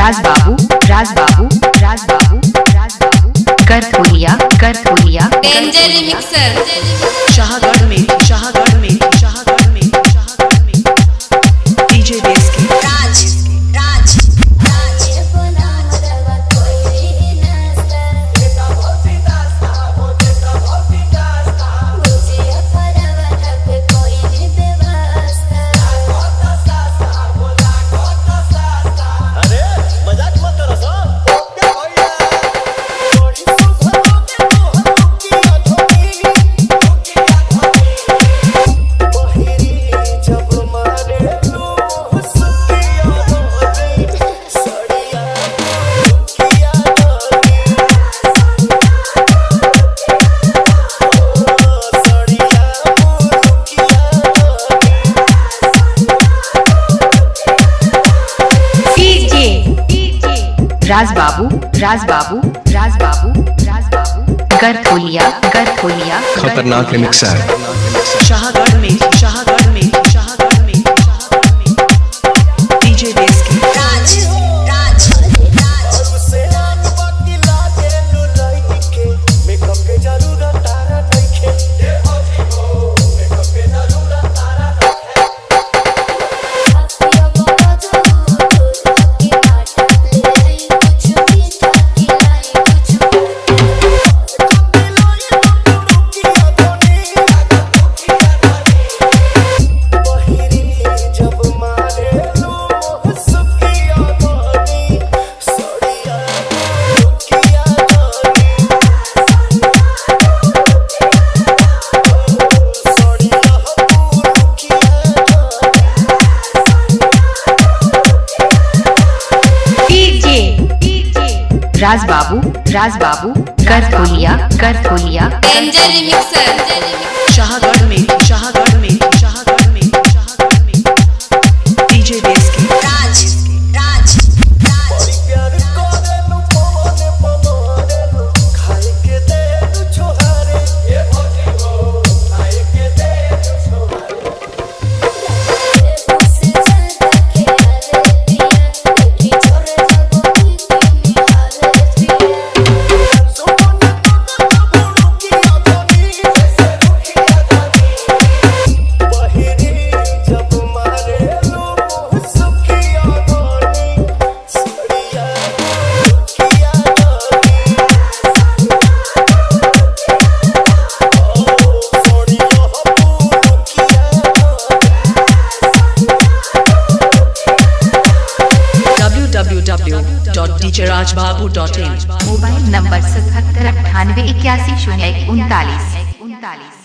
Rajbabu Rajbabu Rajbabu Rajbabu करथोलिया करथोलिया danger mixer Shahgarh में शाहगढ़ में शाहगढ़ में शाहगढ़ में डीजे बेस की राज राजबाबू राजबाबू राजबाबू राजबाबू करथोलिया करथोलिया खतरनाक मिक्सर शाहगढ़ में शाहगढ़ में शाहगढ़ में शाहगढ़ में डीजे बेस की राजबाबू राजबाबू करथोलिया करथोलिया डेंजर मिक्सर शाहगढ़ में शाहगढ़ में शाहगढ़ में शाहगढ़ में डीजे बेस की www.djrajbabu.in मोबाइल नंबर 7798810139।